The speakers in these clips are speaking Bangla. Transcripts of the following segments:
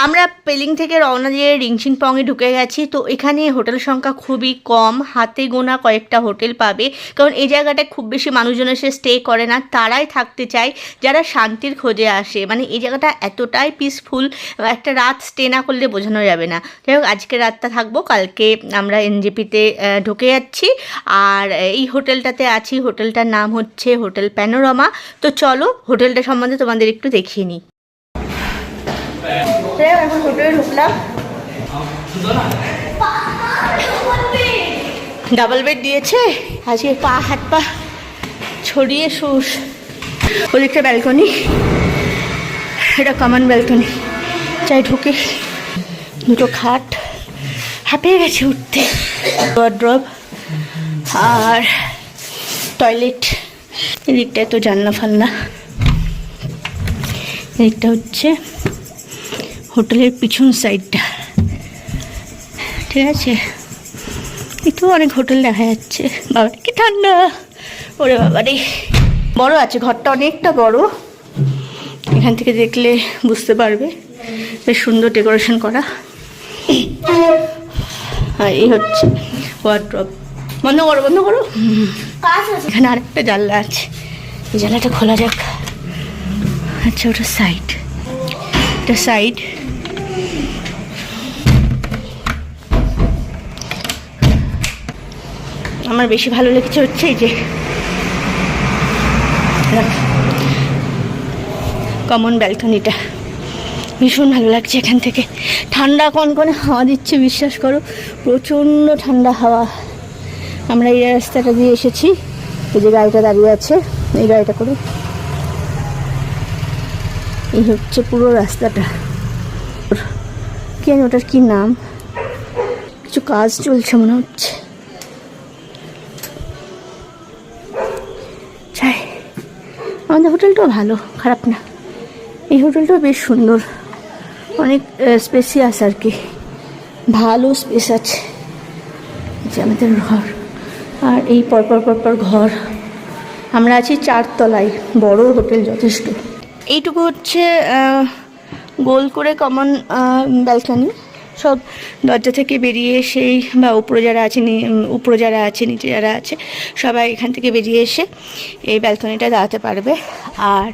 আমরা পেলিং থেকে রওনা দিয়ে রিংচিনপংয়ে ঢুকে গেছি। তো এখানে হোটেল সংখ্যা খুবই কম, হাতে গোনা কয়েকটা হোটেল পাবে, কারণ এই জায়গাটায় খুব বেশি মানুষজন এসে স্টে করে না, তারাই থাকতে চায় যারা শান্তির খোঁজে আসে। মানে এই জায়গাটা এতটাই পিসফুল, একটা রাত স্টে না করলে বোঝানো যাবে না। যাই হোক, আজকে রাতটা থাকবো, কালকে আমরা এনজেপিতে ঢুকে যাচ্ছি। আর এই হোটেলটাতে আছি, হোটেলটার নাম হচ্ছে হোটেল প্যানোরামা। তো চলো হোটেলটা সম্বন্ধে তোমাদের একটু দেখিয়ে নিই। এখন হোটেলে ঢুকলাম, ডাবল বেড দিয়েছে, আজকে পা হাত পা ছড়িয়ে শুস। ওদিকটা ব্যালকনি, এটা কমন ব্যালকনি, চাই ঢুকে দুটো খাট, হাঁপিয়ে গেছে উঠতে, ওয়ার্ড্রব আর টয়লেট। এদিকটায় তো জানলা ফালনা, এদিকটা হচ্ছে হোটেলের পিছন সাইডটা, ঠিক আছে। একটু অনেক হোটেল দেখা যাচ্ছে। বাবা কি ঠান্ডা, ওরে বাবারে। বড় আছে ঘরটা, অনেকটা বড়, এখান থেকে দেখলে বুঝতে পারবে, বেশ সুন্দর ডেকোরেশন করা। আর এই হচ্ছে ওয়ার্ড্রব। বন্ধ করো বন্ধ করো, এখানে আরেকটা জানলা আছে, এই জানলাটা খোলা যাক। আচ্ছা ওটা সাইড, এটা সাইড। আমার বেশি ভালো লেগেছে হচ্ছে এই যে কমন ব্যালকনিটা, ভীষণ ভালো লাগছে। এখান থেকে ঠান্ডা কনকনে হাওয়া দিচ্ছে, বিশ্বাস করো প্রচণ্ড ঠান্ডা হাওয়া। আমরা এই রাস্তাটা দিয়ে এসেছি, এই যে গাড়িটা দাঁড়িয়ে আছে, এই গাড়িটা করে, এই হচ্ছে পুরো রাস্তাটা। কি জানি ওটার কি নাম, কিছু কাজ চলছে মনে হচ্ছে। আমাদের হোটেলটাও ভালো, খারাপ না। এই হোটেলটাও বেশ সুন্দর, অনেক স্পেসিয়াস আর কি, ভালো স্পেস আছে। যে আমাদের ঘর, আর এই পরপর ঘর। আমরা আছি 4 তলায়, বড় হোটেল যথেষ্ট। এইটুকু হচ্ছে গোল করে কমন ব্যালকনি। সব দরজা থেকে বেরিয়ে এসেই, বা উপরে যারা আছে নিচে যারা আছে, সবাই এখান থেকে বেরিয়ে এসে এই ব্যালকনিটা দাঁড়াতে পারবে। আর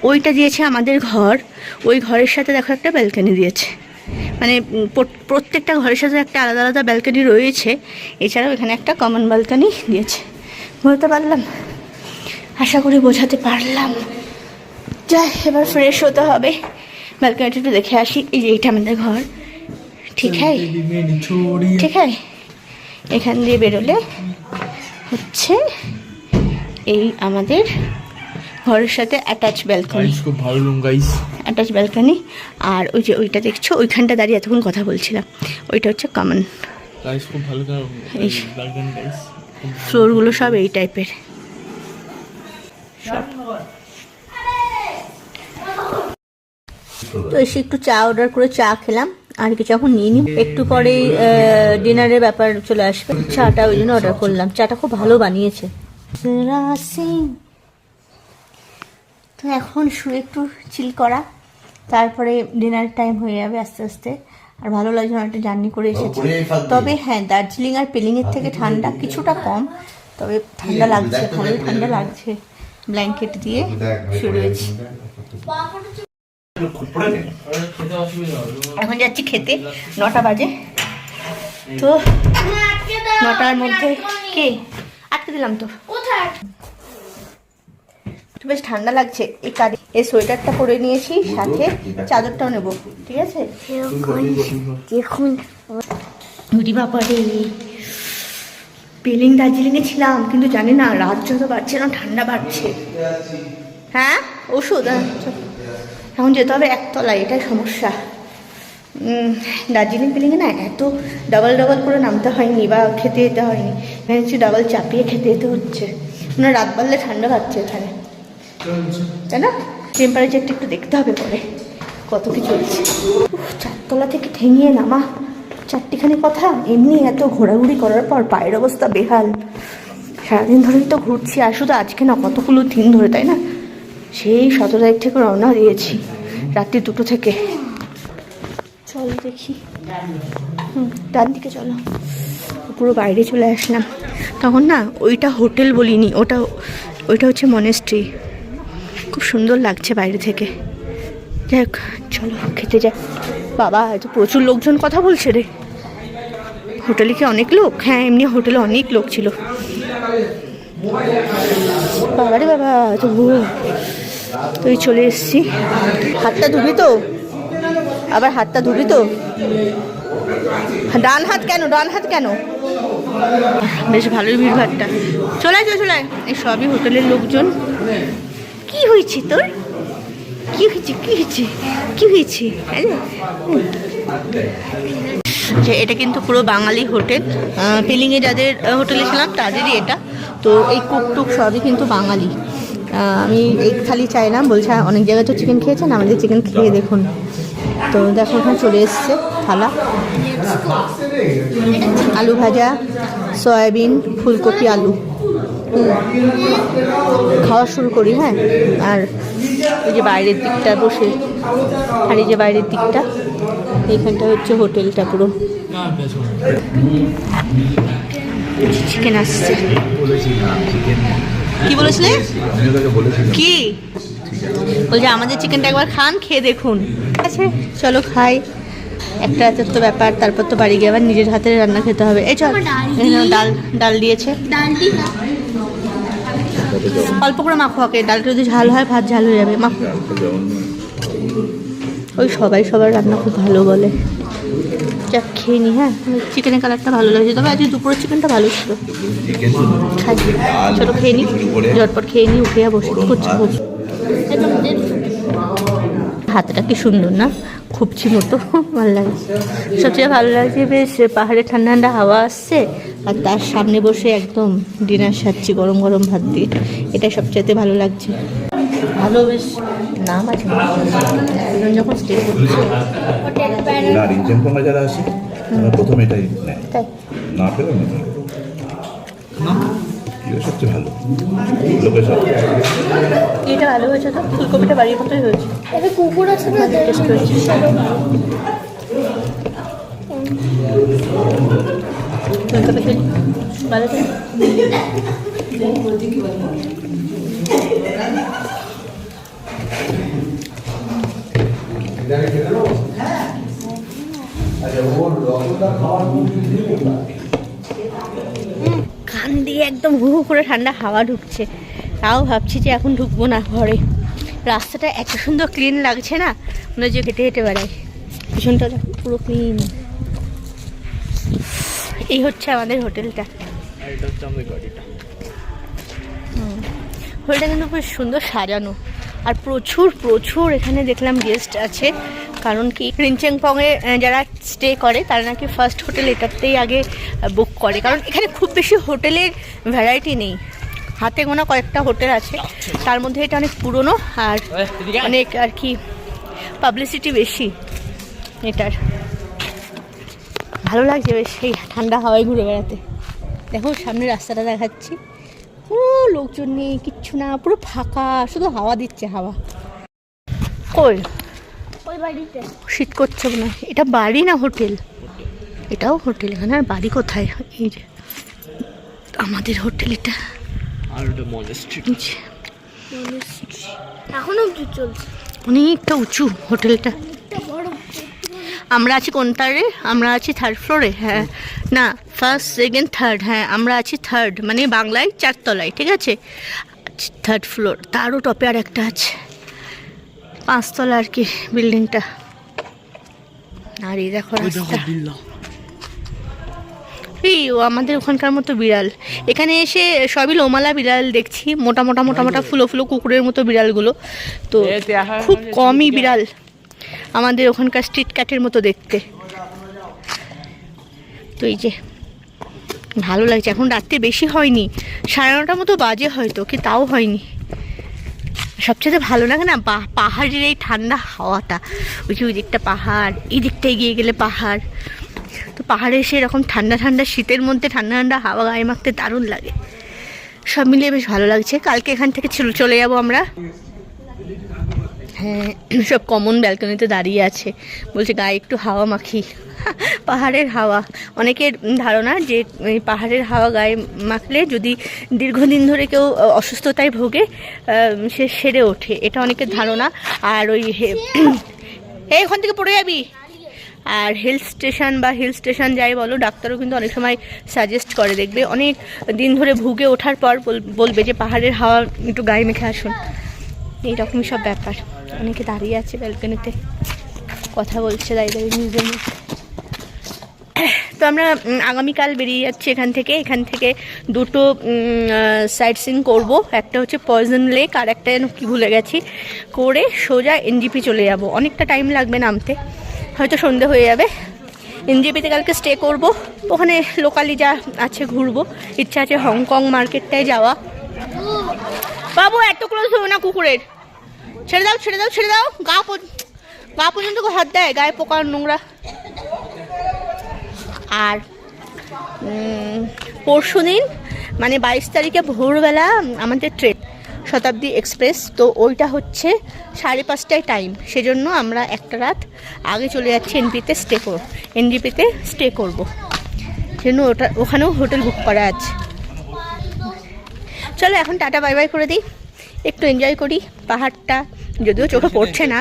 ওইটা দিয়েছে আমাদের ঘর, ওই ঘরের সাথে দেখো একটা ব্যালকনি দিয়েছে, মানে প্রত্যেকটা ঘরের সাথে একটা আলাদা আলাদা ব্যালকনি রয়েছে। এছাড়াও এখানে একটা কমন ব্যালকনি দিয়েছে। বলতে পারলাম, আশা করি বোঝাতে পারলাম। যাই, এবার ফ্রেশ হতে হবে, ব্যালকনিটা একটু দেখে আসি। এই যে এইটা আমাদের ঘর, ঠিক হ্যাঁ ঠিক হ্যাঁ। এখান দিয়ে বেরোলে হচ্ছে এই আমাদের ঘরের সাথে অ্যাটাচ ব্যালকনি, অ্যাটাচ ব্যালকনি। আর ওই যে ওইটা দেখছো, ওইখানটা দাঁড়িয়ে এতক্ষণ কথা বলছিলাম, ওইটা হচ্ছে কমন। এই ফ্লোরগুলো সব এই টাইপের সব। তো এসে একটু চা অর্ডার করে চা খেলাম, আর কিছু এখন নিয়ে নিই, একটু পরেই ডিনারের ব্যাপার চলে আসবে। চাটা ওই জন্য অর্ডার করলাম, চাটা খুব ভালো বানিয়েছে। তো এখন শুয়ে একটু চিল করা, তারপরে ডিনার টাইম হয়ে যাবে আস্তে আস্তে। আর ভালো লাগছে, অনেকটা জার্নি করে এসেছি। তবে হ্যাঁ, দার্জিলিং আর পেলিংয়ের থেকে ঠান্ডা কিছুটা কম, তবে ঠান্ডা লাগছে, ভালোই ঠান্ডা লাগছে। ব্ল্যাঙ্কেট দিয়ে শুয়ে রয়েছি। এখন যাচ্ছি খেতে, 9টা বাজে। তো 9টার মধ্যে কে আটকে দিলাম তো, বেশ ঠান্ডা লাগছে। এই সোয়েটারটা পরে নিয়েছি, সাথে চাদরটাও নেবো, ঠিক আছে। দেখুন বাবারে, পেলিং দার্জিলিংয়ে ছিলাম, কিন্তু জানি না রাত যত বাড়ছে না ঠান্ডা বাড়ছে। হ্যাঁ ওষুধ, এখন যেতে হবে 1 তলায়, এটাই সমস্যা। দার্জিলিং পেলিংয়ে না এত ডাবল করে নামতে হয়নি বা খেতে যেতে হয়নি, এখানে হচ্ছে ডাবল চাপিয়ে খেতে যেতে হচ্ছে। মানে রাত বাড়লে ঠান্ডা পাচ্ছে এখানে, তাই না? টেম্পারেচারটা একটু দেখতে হবে পরে কত কি চলছে। 4 তলা থেকে ঠেঙিয়ে নামা, 4টিখানি কথা। এমনি এত ঘোরাঘুরি করার পর পায়ের অবস্থা বেহাল। সারাদিন ধরেই তো ঘুরছি, আর শুধু আজকে না, কতগুলো দিন ধরে, তাই না? সেই 17 তারিখ থেকে রওনা দিয়েছি, রাত্রি 2টো থেকে। চলো দেখি। ডান দিকে চলো। পুরো বাইরে চলে আসলাম। তখন না ওইটা হোটেল বলিনি, ওইটা হচ্ছে মনেস্ট্রি। খুব সুন্দর লাগছে বাইরে থেকে। যাই হোক চলো খেতে যাই। বাবা এত প্রচুর লোকজন কথা বলছে রে। হোটেলে কি অনেক লোক? হ্যাঁ এমনি হোটেলে অনেক লোক ছিল। বাবা রে বাবা তো তুই চলে এসছি। হাতটা ধুবি তো? আবার হাতটা ধুবি তো? ডান হাত কেন? বেশ ভালোই ভিড়ভাড়টা। চলে এই সবই হোটেলের লোকজন। কি হয়েছে তোর? কি হয়েছে? এটা কিন্তু পুরো বাঙালি হোটেল। পিলিংয়ে যাদের হোটেলে ছিলাম তাদেরই এটা। তো এই কুক সবই কিন্তু বাঙালি। আমি এই খালি চাইলাম, বলছে অনেক জায়গায় তো চিকেন খেয়েছেন, আমাদের চিকেন খেয়ে দেখুন। তো দেখো ওখানে চলে এসছে থালা। আলু ভাজা, সয়াবিন, ফুলকপি, আলু। খাওয়া শুরু করি। হ্যাঁ আর এই যে বাইরের দিকটা বসে, আর এই যে বাইরের দিকটা, এইখানটা হচ্ছে হোটেলটা পুরো। চিকেন আসছে। কি বলেছিলে? কি বলছে? আমাদের চিকেনটা একবার খান, খেয়ে দেখুন। আচ্ছা চলো খাই। একটা তো ব্যাপার, তারপর তো বাড়ি গিয়ে আবার নিজের হাতে রান্না খেতে হবে। এই চল, ডাল দিয়েছে। অল্প করে মাখো আগে, ডালটা যদি ঝাল হয় ভাত ঝাল হয়ে যাবে। মাখো। ওই সবার রান্না খুব ভালো বলে। যাক খেয়ে নি। হ্যাঁ চিকেনের কালারটা ভালো লাগছে, তবে আজকে দুপুরের চিকেনটা ভালো ছিল। খাই চলো খেয়ে নি, ঝটপট খেয়ে নি, উঠে বসে করছি। হাতটা কি সুন্দর না, খুবছি মতো ভালো লাগছে। সবচেয়ে ভালো লাগছে বেশ পাহাড়ে ঠান্ডা ঠান্ডা হাওয়া আসছে, আর তার সামনে বসে একদম ডিনার সারছি গরম গরম ভাত দিয়ে। এটা সবচেয়ে ভালো লাগছে। ভালো বেশ নাম আছে যখন স্টে করছি। যারা আসে প্রথমে এটাই না পেলে সবচেয়ে ভালো। এটা ভালো হয়েছে তো, ফুলকপিটা বাড়ির মতোই হয়েছে। এটা কুকুর আছে না, টেস্ট হয়েছে। ফুলকপি ভালো তো। কান দিয়ে একদম হু হু করে ঠান্ডা হাওয়া ঢুকছে। তাও ভাবছি যে এখন ঢুকবো না ঘরে। রাস্তাটা এত সুন্দর ক্লিন লাগছে না, মনে যে হেঁটে হেঁটে বেড়াই। পিছনটা পুরো ক্লিন। এই হচ্ছে আমাদের হোটেলটা। হোটেলটা কিন্তু খুব সুন্দর সাজানো, আর প্রচুর এখানে দেখলাম গেস্ট আছে। কারণ কি রিনচেনপংয়ে যারা স্টে করে তারা নাকি ফার্স্ট হোটেল এটাতেই আগে বুক করে, কারণ এখানে খুব বেশি হোটেলের ভ্যারাইটি নেই। হাতে গোনা কয়েকটা হোটেল আছে, তার মধ্যে এটা অনেক পুরনো আর অনেক আর কি পাবলিসিটি বেশি এটার। ভালো লাগছে বেশ সেই ঠান্ডা হাওয়ায় ঘুরে বেড়াতে। দেখো সামনে রাস্তাটা দেখাচ্ছি, পুরো লোকজন নেই, কিচ্ছু না, পুরো ফাঁকা, শুধু হাওয়া দিচ্ছে হাওয়া। কই ওই বাড়িতে শীত করছে না? এটা বাড়ি না হোটেল? এটাও হোটেল। এখানে আর বাড়ি কোথায়? এই যে আমাদের হোটেল এটা। আর এটা মনেস্ট্রি। এখনো চলছে, অনেকটা উঁচু হোটেলটা। আমরা আছি কোনটারে? আমরা আছি থার্ড ফ্লোরে। হ্যাঁ না, ফার্স্ট সেকেন্ড থার্ড। হ্যাঁ আমরা আছি থার্ড, মানে বাংলায় 4 তলায়। ঠিক আছে, থার্ড ফ্লোর। তারও টপে আর একটা আছে, 5 তলা আর কি বিল্ডিংটা। আর এই দেখো রাস্তা। এই ও আমাদের ওখানকার মতো বিড়াল। এখানে এসে সবই লোমালা বিড়াল দেখছি, মোটা মোটা ফুলো কুকুরের মতো বিড়ালগুলো। তো খুব কমই বিড়াল আমাদের ওখানকার স্ট্রিট ক্যাটের মতো দেখতে। তো এই যে ভালো লাগছে। এখন রাত্রে বেশি হয়নি, 9:30 মতো বাজে হয়তো, কি তাও হয়নি। সবচেয়ে ভালো লাগে না পাহাড়ের এই ঠান্ডা হাওয়াটা। ওই যে ওই দিকটা পাহাড়, এই দিকটা এগিয়ে গেলে পাহাড়। তো পাহাড়ে এসে এরকম ঠান্ডা শীতের মধ্যে ঠান্ডা হাওয়া গায়ে মাখতে দারুণ লাগে। সব মিলিয়ে বেশ ভালো লাগছে। কালকে এখান থেকে চলে যাবো আমরা। হ্যাঁ, সব কমন ব্যালকনিতে দাঁড়িয়ে আছে, বলছে গায়ে একটু হাওয়া মাখি। পাহাড়ের হাওয়া, অনেকের ধারণা যে এই পাহাড়ের হাওয়া গায়ে মাখলে যদি দীর্ঘদিন ধরে কেউ অসুস্থতায় ভোগে সে সেরে ওঠে, এটা অনেকের ধারণা। আর ওই ওখান থেকে পড়ে যাবি। আর হিল স্টেশন যাই বলো, ডাক্তারও কিন্তু অনেক সময় সাজেস্ট করে, দেখবে অনেক দিন ধরে ভুগে ওঠার পর বলবে যে পাহাড়ের হাওয়া একটু গায়ে মেখে আসুন। এইরকমই সব ব্যাপার। অনেকে দাঁড়িয়ে আছে ব্যালকনিতে, কথা বলছে দাঁড়িয়ে নিজের মধ্যে। তো আমরা আগামীকাল বেরিয়ে যাচ্ছি এখান থেকে দুটো সাইট সিন করবো, একটা হচ্ছে পয়জন লেক আর একটা যেন কি ভুলে গেছি, করে সোজা এনজিপি চলে যাব। অনেকটা টাইম লাগবে নামতে, হয়তো সন্ধে হয়ে যাবে। এনজিপিতে কালকে স্টে করব, ওখানে লোকালি যা আছে ঘুরবো। ইচ্ছা আছে হংকং মার্কেটটায় যাওয়া। বাবু এত ক্লোজ হবে না কুকুরের, ছেড়ে দাও। গা পর্যন্ত হাত দেয়, গায়ে পোকা নোংরা। আর পরশু দিন মানে 22 তারিখে ভোরবেলা আমাদের ট্রেন শতাব্দী এক্সপ্রেস, তো ওইটা হচ্ছে 5:30টায় টাইম, সেজন্য আমরা একটা রাত আগে চলে যাচ্ছি এনজিপিতে স্টে করবো, সেজন্য ওখানেও হোটেল বুক করা আছে। চলো এখন টাটা বাই বাই করে দিই, একটু এনজয় করি পাহাড়টা, যদিও চোখে পড়ছে না,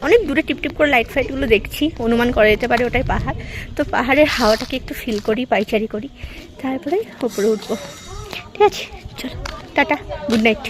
অনেক দূরে টিপটিপ করে লাইট ফাইটগুলো দেখছি, অনুমান করা যেতে পারে ওটাই পাহাড়। তো পাহাড়ের হাওয়াটাকে একটু ফিল করি, পাইচারি করি, তারপরে উপরে উঠবো। ঠিক আছে, চলো টাটা, গুড নাইট।